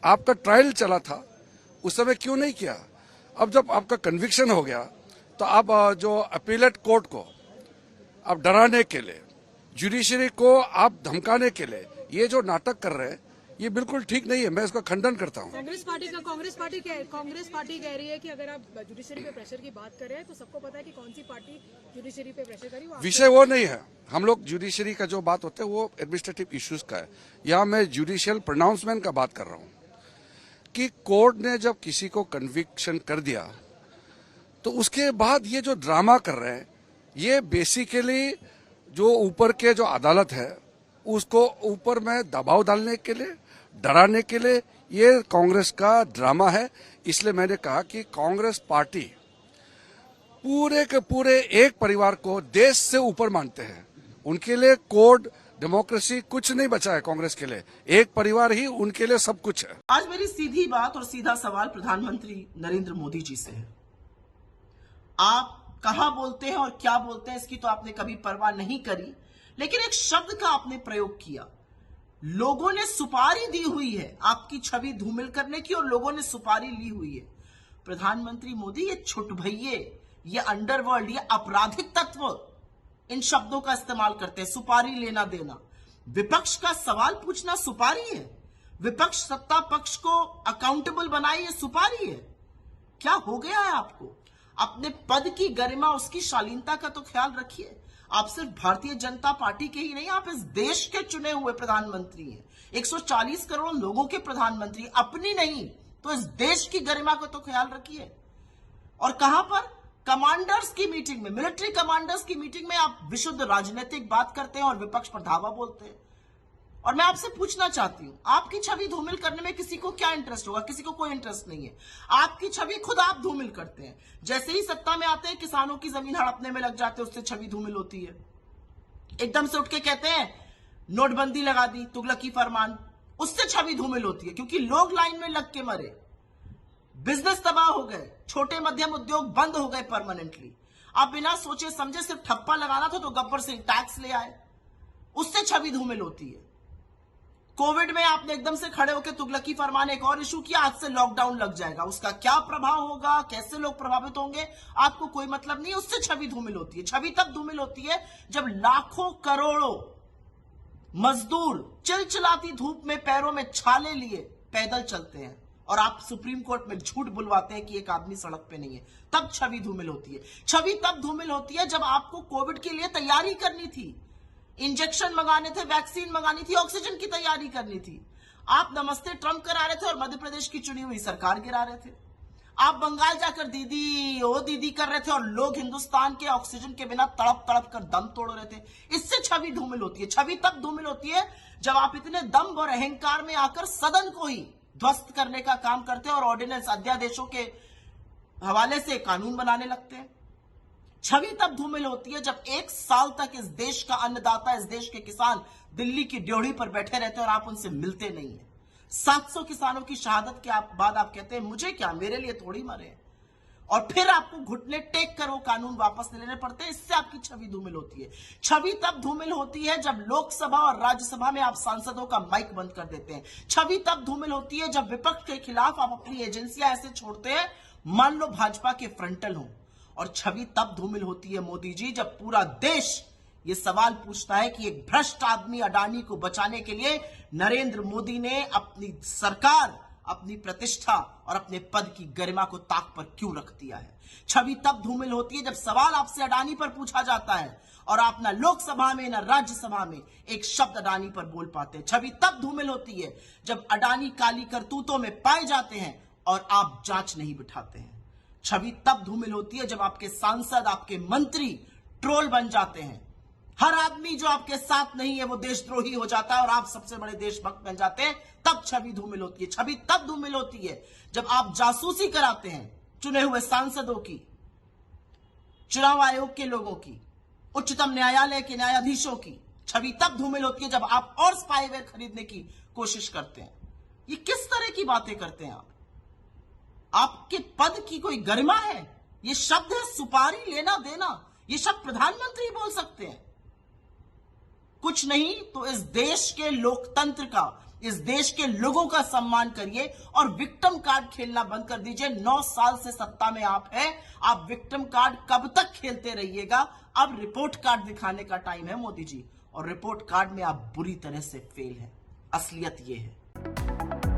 आपका ट्रायल चला था उस समय क्यों नहीं किया? अब जब आपका कन्विक्शन हो गया तो आप जो अपीलेट कोर्ट को आप डराने के लिए, जुडिशरी को आप धमकाने के लिए ये जो नाटक कर रहे हैं ये बिल्कुल ठीक नहीं है। मैं इसका खंडन करता हूँ। कांग्रेस पार्टी कह रही है कि अगर आप जुडिशरी पे प्रेशर की बात कर रहे हैं तो सबको पता है कि कौन सी पार्टी जुडिशरी पे प्रेशर करी। विषय वो नहीं है। हम लोग जुडिशरी का जो बात होता है वो एडमिनिस्ट्रेटिव इश्यूज का है। यहाँ मैं जुडिशियल प्रोनाउंसमेंट का बात कर रहा हूँ कि कोर्ट ने जब किसी को कन्विक्शन कर दिया तो उसके बाद ये जो ड्रामा कर रहे हैं ये बेसिकली जो ऊपर के जो अदालत है उसको ऊपर में दबाव डालने के लिए, डराने के लिए ये कांग्रेस का ड्रामा है। इसलिए मैंने कहा कि कांग्रेस पार्टी पूरे के पूरे एक परिवार को देश से ऊपर मानते हैं। उनके लिए कोड डेमोक्रेसी कुछ नहीं बचा है। कांग्रेस के लिए एक परिवार ही उनके लिए सब कुछ है। आज मेरी सीधी बात और सीधा सवाल प्रधानमंत्री नरेंद्र मोदी जी से है। आप कहां बोलते हैं और क्या बोलते हैं इसकी तो आपने कभी परवाह नहीं करी, लेकिन एक शब्द का आपने प्रयोग किया। लोगों ने सुपारी दी हुई है आपकी छवि धूमिल करने की और लोगों ने सुपारी ली हुई है। प्रधानमंत्री मोदी, ये छुटभइये, ये अंडरवर्ल्ड, ये आपराधिक तत्व इन शब्दों का इस्तेमाल करते हैं। सुपारी लेना देना, विपक्ष का सवाल पूछना सुपारी है। विपक्ष सत्ता पक्ष को अकाउंटेबल बनाए, ये सुपारी है। क्या हो गया है आपको? अपने पद की गरिमा, उसकी शालीनता का तो ख्याल रखिए। आप सिर्फ भारतीय जनता पार्टी के ही नहीं, आप इस देश के चुने हुए प्रधानमंत्री हैं। 140 करोड़ लोगों के प्रधानमंत्री, अपनी नहीं तो इस देश की गरिमा को तो ख्याल रखिए। और कहां पर? कमांडर्स की मीटिंग में, मिलिट्री कमांडर्स की मीटिंग में आप विशुद्ध राजनीतिक बात करते हैं और विपक्ष पर धावा बोलते हैं। और मैं आपसे पूछना चाहती हूं, आपकी छवि धूमिल करने में किसी को क्या इंटरेस्ट होगा? किसी को कोई इंटरेस्ट नहीं है। आपकी छवि खुद आप धूमिल करते हैं। जैसे ही सत्ता में आते हैं किसानों की जमीन हड़पने में लग जाते हैं, उससे छवि धूमिल होती है। एकदम से उठ के कहते हैं नोटबंदी लगा दी, तुगलकी फरमान, उससे छवि धूमिल होती है। क्योंकि लोग लाइन में लग के मरे, बिजनेस तबाह हो गए, छोटे मध्यम उद्योग बंद हो गए परमानेंटली। आप बिना सोचे समझे सिर्फ ठप्पा लगाना था तो गब्बर सिंह टैक्स ले आए, उससे छवि धूमिल होती है। कोविड में आपने एकदम से खड़े होकर तुगलकी फरमान एक और इशू किया, आज से लॉकडाउन लग जाएगा, उसका क्या प्रभाव होगा, कैसे लोग प्रभावित होंगे, आपको कोई मतलब नहीं, उससे छवि धूमिल होती है। छवि तब धूमिल होती है जब लाखों करोड़ों मजदूर चिलचिलाती धूप में पैरों में छाले लिए पैदल चलते हैं और आप सुप्रीम कोर्ट में झूठ बुलवाते हैं कि एक आदमी सड़क पे नहीं है, तब छवि धूमिल होती है। छवि तब धूमिल होती है जब आपको कोविड के लिए तैयारी करनी थी, इंजेक्शन मंगाने थे, वैक्सीन मंगानी थी, ऑक्सीजन की तैयारी करनी थी। आप नमस्ते ट्रंप करा रहे थे और मध्य प्रदेश की चुनी हुई सरकार गिरा रहे थे। आप बंगाल जाकर दीदी ओ दीदी कर रहे थे और लोग हिंदुस्तान के ऑक्सीजन के बिना तड़प तड़प कर दम तोड़ रहे थे। इससे छवि धूमिल होती है। छवि तब धूमिल होती है जब आप इतने दम और अहंकार में आकर सदन को ही ध्वस्त करने का काम करते हैं और ऑर्डिनेंस, अध्यादेशों के हवाले से कानून बनाने लगते हैं। छवि तब धूमिल होती है जब एक साल तक इस देश का अन्नदाता, इस देश के किसान दिल्ली की ड्योढ़ी पर बैठे रहते हैं और आप उनसे मिलते नहीं है। 700 किसानों की शहादत के बाद आप कहते हैं मुझे क्या, मेरे लिए थोड़ी मरे, और फिर आपको घुटने टेक कर वो कानून वापस लेने पड़ते हैं। इससे आपकी छवि धूमिल होती है। छवि तब धूमिल होती है जब लोकसभा और राज्यसभा में आप सांसदों का माइक बंद कर देते हैं। छवि तब धूमिल होती है जब विपक्ष के खिलाफ आप अपनी एजेंसियां ऐसे छोड़ते हैं, मान लो भाजपा के फ्रंटल हो। और छवि तब धूमिल होती है मोदी जी जब पूरा देश ये सवाल पूछता है कि एक भ्रष्ट आदमी अडानी को बचाने के लिए नरेंद्र मोदी ने अपनी सरकार, अपनी प्रतिष्ठा और अपने पद की गरिमा को ताक पर क्यों रख दिया है। छवि तब धूमिल होती है जब सवाल आपसे अडानी पर पूछा जाता है और आप ना लोकसभा में ना राज्यसभा में एक शब्द अडानी पर बोल पाते हैं। छवि तब धूमिल होती है जब अडानी काली करतूतों में पाए जाते हैं और आप जांच नहीं बिठाते हैं। छवि तब धूमिल होती है जब आपके सांसद, आपके मंत्री ट्रोल बन जाते हैं। हर आदमी जो आपके साथ नहीं है वो देशद्रोही हो जाता है और आप सबसे बड़े देशभक्त बन जाते हैं, तब छवि धूमिल होती है। छवि तब धूमिल होती है जब आप जासूसी कराते हैं चुने हुए सांसदों की, चुनाव आयोग के लोगों की, उच्चतम न्यायालय के न्यायाधीशों की। छवि तब धूमिल होती है जब आप और स्पाईवेयर खरीदने की कोशिश करते हैं। ये किस तरह की बातें करते हैं आप? आपके पद की कोई गरिमा है? ये शब्द है सुपारी लेना देना, ये शब्द प्रधानमंत्री बोल सकते हैं? कुछ नहीं तो इस देश के लोकतंत्र का, इस देश के लोगों का सम्मान करिए और विक्टिम कार्ड खेलना बंद कर दीजिए। 9 साल से सत्ता में आप हैं, आप विक्टिम कार्ड कब तक खेलते रहिएगा? अब रिपोर्ट कार्ड दिखाने का टाइम है मोदी जी, और रिपोर्ट कार्ड में आप बुरी तरह से फेल हैं। असलियत यह है।